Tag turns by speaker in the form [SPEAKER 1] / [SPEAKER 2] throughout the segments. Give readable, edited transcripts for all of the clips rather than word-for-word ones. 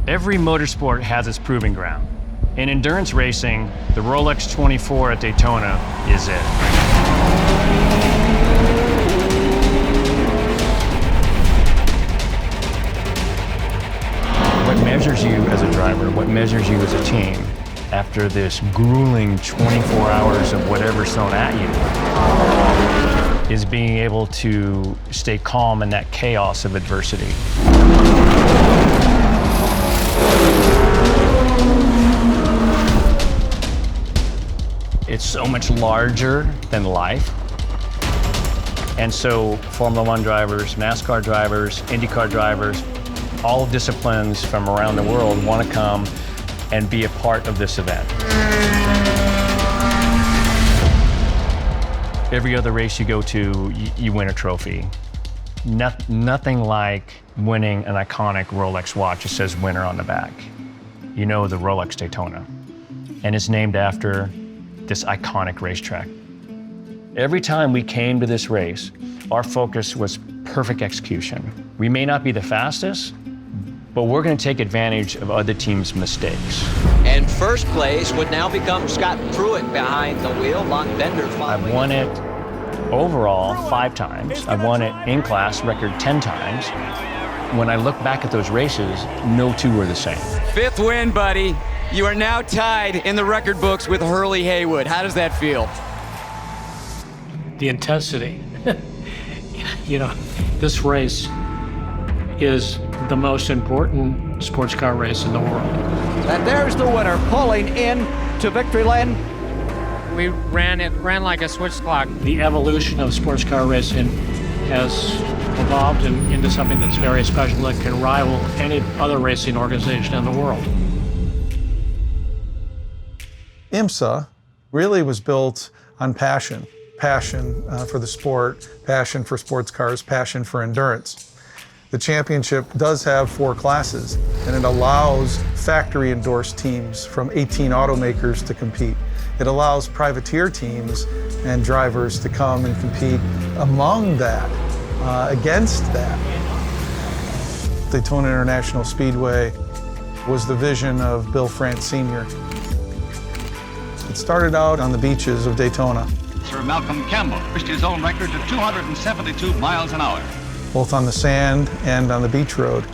[SPEAKER 1] Every motorsport has its proving ground. In endurance racing, the Rolex 24 at Daytona is it. What measures you as a driver, what measures you as a team, after this grueling 24 hours of whatever's thrown at you, is being able to stay calm in that chaos of adversity. It's so much larger than life. And so Formula One drivers, NASCAR drivers, IndyCar drivers, all disciplines from around the world want to come and be a part of this event. Every other race you go to, you win a trophy. Nothing like winning an iconic Rolex watch that says winner on the back. You know, the Rolex Daytona. And it's named after this iconic racetrack. Every time we came to this race, our focus was perfect execution. We may not be the fastest, but we're going to take advantage of other teams' mistakes.
[SPEAKER 2] And first place would now become Scott Pruett behind the wheel. Lon Bender following.
[SPEAKER 1] I've won it overall 5 times. I've won it in class, record 10 times. When I look back at those races, no two were the same.
[SPEAKER 3] 5th win, buddy. You are now tied in the record books with Hurley Haywood. How does that feel?
[SPEAKER 4] The intensity. You know, this race is the most important sports car race in the world.
[SPEAKER 2] And there's the winner pulling in to victory lane.
[SPEAKER 5] We ran like a switch clock.
[SPEAKER 4] The evolution of sports car racing has evolved into something that's very special that can rival any other racing organization in the world.
[SPEAKER 6] IMSA really was built on passion. Passion for the sport, passion for sports cars, passion for endurance. The championship does have 4 classes, and it allows factory-endorsed teams from 18 automakers to compete. It allows privateer teams and drivers to come and compete among that, against that. Daytona International Speedway was the vision of Bill France Sr. It started out on the beaches of Daytona.
[SPEAKER 7] Sir Malcolm Campbell pushed his own record to 272 miles an hour.
[SPEAKER 6] Both on the sand and on the beach road.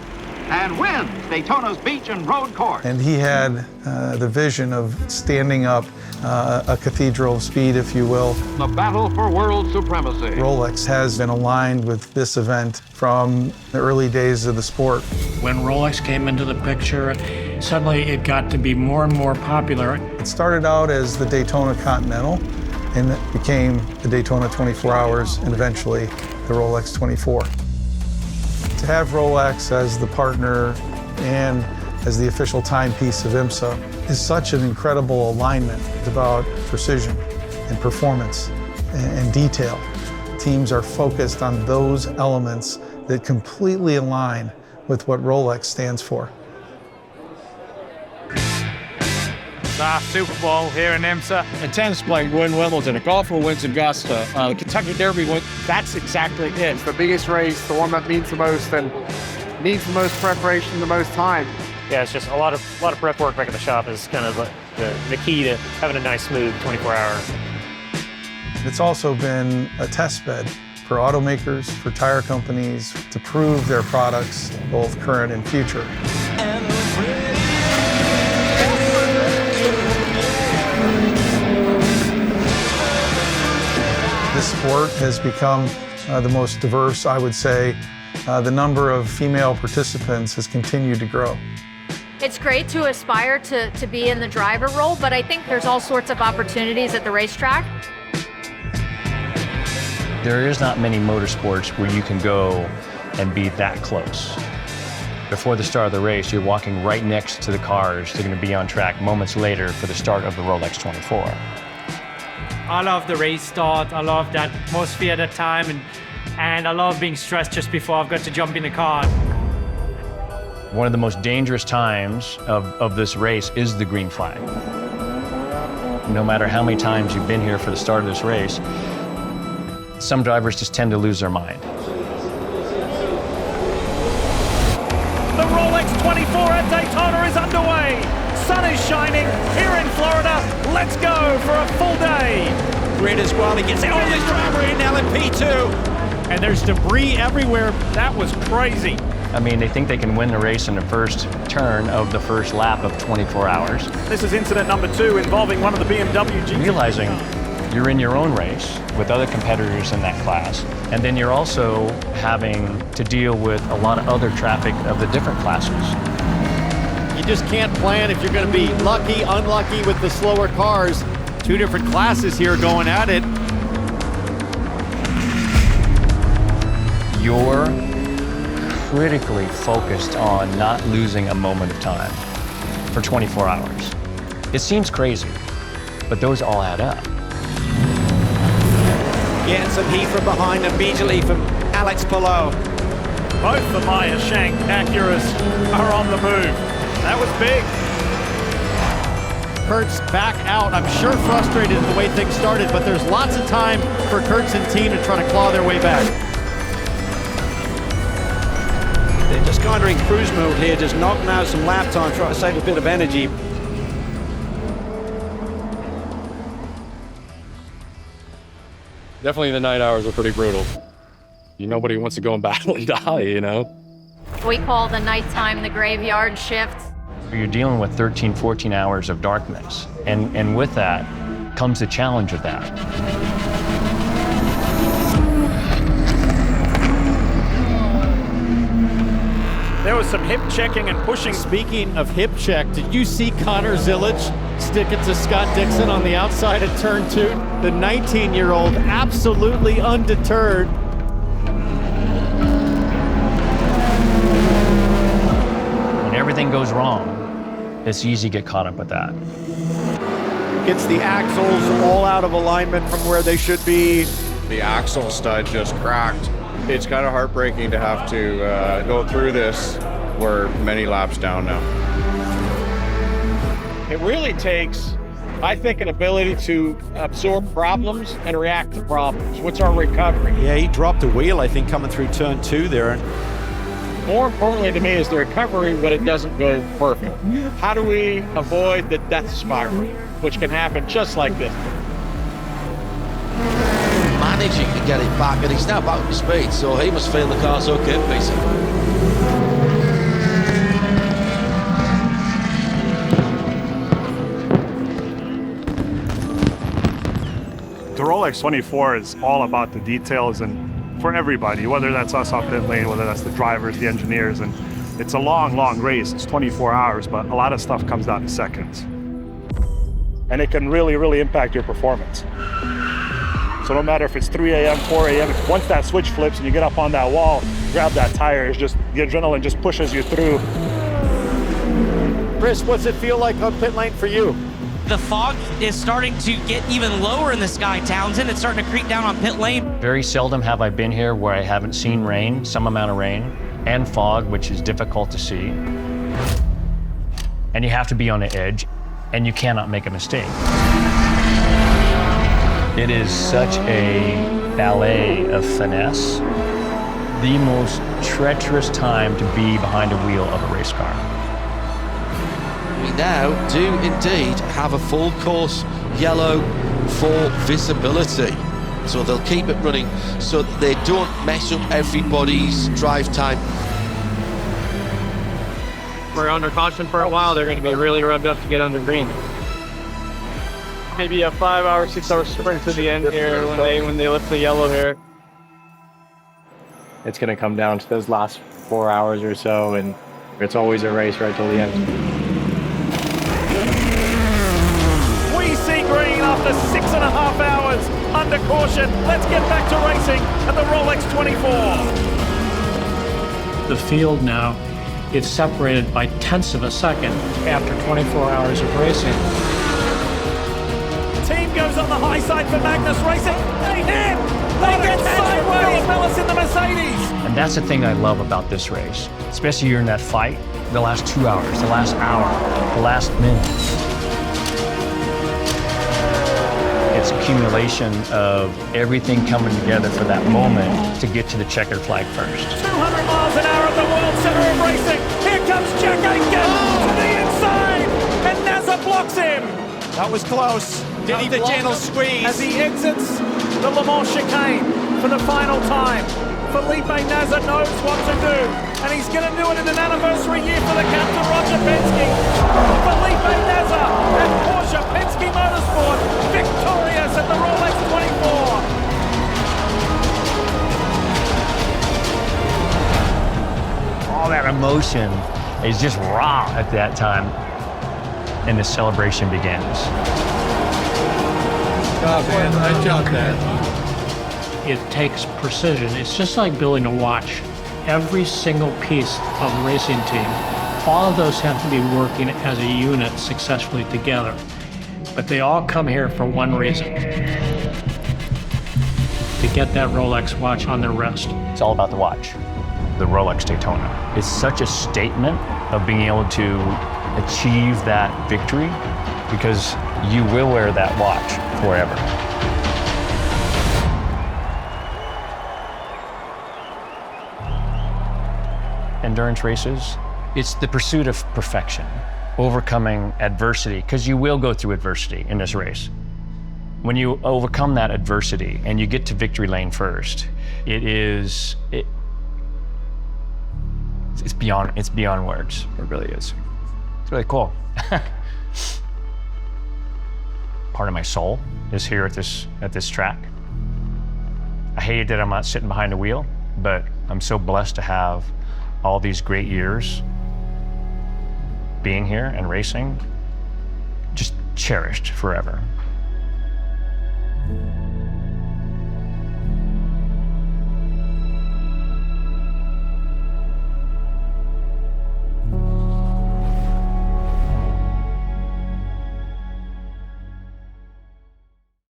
[SPEAKER 7] And wins Daytona's beach and road course.
[SPEAKER 6] And he had the vision of standing up a cathedral of speed, if you will.
[SPEAKER 7] The battle for world supremacy.
[SPEAKER 6] Rolex has been aligned with this event from the early days of the sport.
[SPEAKER 4] When Rolex came into the picture, suddenly it got to be more and more popular.
[SPEAKER 6] It started out as the Daytona Continental, and it became the Daytona 24 Hours, and eventually the Rolex 24. To have Rolex as the partner and as the official timepiece of IMSA is such an incredible alignment. It's about precision and performance and detail. Teams are focused on those elements that completely align with what Rolex stands for.
[SPEAKER 5] It's our Super Bowl here in IMSA.
[SPEAKER 8] A tennis player wins Wimbledon, a golfer wins Augusta, the Kentucky Derby wins. That's exactly it.
[SPEAKER 9] It's the biggest race, the one that means the most and needs the most preparation, the most time.
[SPEAKER 10] Yeah, it's just a lot of prep work back at the shop is kind of the key to having a nice, smooth 24-hour.
[SPEAKER 6] It's also been a test bed for automakers, for tire companies, to prove their products, both current and future. This sport has become the most diverse, I would say. The number of female participants has continued to grow.
[SPEAKER 11] It's great to aspire to be in the driver role, but I think there's all sorts of opportunities at the racetrack.
[SPEAKER 1] There is not many motorsports where you can go and be that close. Before the start of the race, you're walking right next to the cars that are going to be on track moments later for the start of the Rolex 24.
[SPEAKER 5] I love the race start. I love that atmosphere at that time, and I love being stressed just before I've got to jump in the car.
[SPEAKER 1] One of the most dangerous times of this race is the green flag. No matter how many times you've been here for the start of this race, some drivers just tend to lose their mind.
[SPEAKER 3] The Rolex 24
[SPEAKER 12] 24 at Daytona is underway. Sun is shining here in Florida. Let's go for a full day.
[SPEAKER 2] Grid as well. He gets it. Oh, there's driver in LMP2.
[SPEAKER 12] And there's debris everywhere. That was crazy.
[SPEAKER 1] I mean, they think they can win the race in the first turn of the first lap of 24 hours.
[SPEAKER 12] This is incident number 2 involving one of the BMW GT.
[SPEAKER 1] Realizing you're in your own race with other competitors in that class, and then you're also having to deal with a lot of other traffic of the different classes.
[SPEAKER 13] You just can't plan if you're going to be lucky, unlucky with the slower cars. 2 different classes here going at it.
[SPEAKER 1] You're critically focused on not losing a moment of time for 24 hours. It seems crazy, but those all add up.
[SPEAKER 2] Getting some heat from behind immediately from Alex Palou.
[SPEAKER 12] Both the Maya Shank Acuras are on the move. That was big.
[SPEAKER 13] Kurt's back out. I'm sure frustrated at the way things started, but there's lots of time for Kurt's and team to try to claw their way back.
[SPEAKER 2] They're just kind of in cruise mode here, just knocking out some lap time, trying to save a bit of energy.
[SPEAKER 8] Definitely the night hours are pretty brutal. Nobody wants to go in battle and die, you know?
[SPEAKER 11] We call the nighttime the graveyard shift.
[SPEAKER 1] You're dealing with 13, 14 hours of darkness, and with that comes the challenge of that.
[SPEAKER 12] There was some hip checking and pushing.
[SPEAKER 13] Speaking of hip check, did you see Connor Zillage stick it to Scott Dixon on the outside of turn 2? The 19-year-old absolutely undeterred.
[SPEAKER 1] When everything goes wrong, it's easy to get caught up with that.
[SPEAKER 9] Gets the axles all out of alignment from where they should be.
[SPEAKER 14] The axle stud just cracked. It's kind of heartbreaking to have to go through this. We're many laps down now.
[SPEAKER 8] It really takes, I think, an ability to absorb problems and react to problems. What's our recovery?
[SPEAKER 2] Yeah, he dropped a wheel, I think, coming through turn 2 there.
[SPEAKER 8] More importantly to me is the recovery, but it doesn't go perfect. How do we avoid the death spiral, which can happen just like this?
[SPEAKER 2] Managing to get it back, and he's now back with speed, so he must feel the car's okay, basically.
[SPEAKER 15] The Rolex 24 is all about the details, and for everybody, whether that's us on pit lane, whether that's the drivers, the engineers, and it's a long, long race. It's 24 hours, but a lot of stuff comes down to seconds. And it can really, really impact your performance. So no matter if it's 3 a.m., 4 a.m., once that switch flips and you get up on that wall, grab that tire, it's just, the adrenaline just pushes you through.
[SPEAKER 13] Chris, what's it feel like on pit lane for you?
[SPEAKER 16] The fog is starting to get even lower in the sky, Townsend. It's starting to creep down on pit lane.
[SPEAKER 1] Very seldom have I been here where I haven't seen rain, some amount of rain, and fog, which is difficult to see. And you have to be on the edge, and you cannot make a mistake. It is such a ballet of finesse, the most treacherous time to be behind a wheel of a race car.
[SPEAKER 2] We now do indeed have a full course yellow for visibility. So they'll keep it running so that they don't mess up everybody's drive time.
[SPEAKER 10] We're under caution for a while. They're going to be really rubbed up to get under green. Maybe a 5-hour, 6-hour sprint to the end here when they lift the yellow here. It's going to come down to those last 4 hours or so, and it's always a race right till the end.
[SPEAKER 12] We see green after 6.5 hours under caution. Let's get back to racing at the Rolex 24.
[SPEAKER 4] The field now is separated by tenths of a second after 24 hours of racing.
[SPEAKER 12] Team goes on the high side for Magnus Racing. They hit! They get sideways! Mellis in the Mercedes!
[SPEAKER 1] And that's the thing I love about this race, especially you're in that fight, the last 2 hours, the last hour, the last minute. It's accumulation of everything coming together for that moment to get to the checkered flag first.
[SPEAKER 12] 200 miles an hour at the World Center of Racing. Here comes comes Jack Aitken to the inside, and Nazar blocks him.
[SPEAKER 9] That was close.
[SPEAKER 3] Did he
[SPEAKER 12] The
[SPEAKER 3] block
[SPEAKER 12] gentle
[SPEAKER 3] him?
[SPEAKER 12] squeeze. As he exits the Le Mans chicane for the final time, Felipe Nasr knows what to do, and he's going to do it in an anniversary year for the captain, Roger Penske. Felipe Nasr and Porsche Penske Motorsport victorious at the Rolex 24.
[SPEAKER 1] All that emotion is just raw at that time, and the celebration begins.
[SPEAKER 13] Nice job, Dad.
[SPEAKER 4] It takes precision. It's just like building a watch. Every single piece of the racing team, all of those have to be working as a unit successfully together. But they all come here for one reason: to get that Rolex watch on their wrist.
[SPEAKER 1] It's all about the watch, the Rolex Daytona. It's such a statement of being able to achieve that victory, because you will wear that watch forever. Endurance races, it's the pursuit of perfection, overcoming adversity, because you will go through adversity in this race. When you overcome that adversity and you get to victory lane first, it's beyond words. It really is. It's really cool. Part of my soul is here at this track. I hate that I'm not sitting behind the wheel, but I'm so blessed to have all these great years being here and racing, just cherished forever.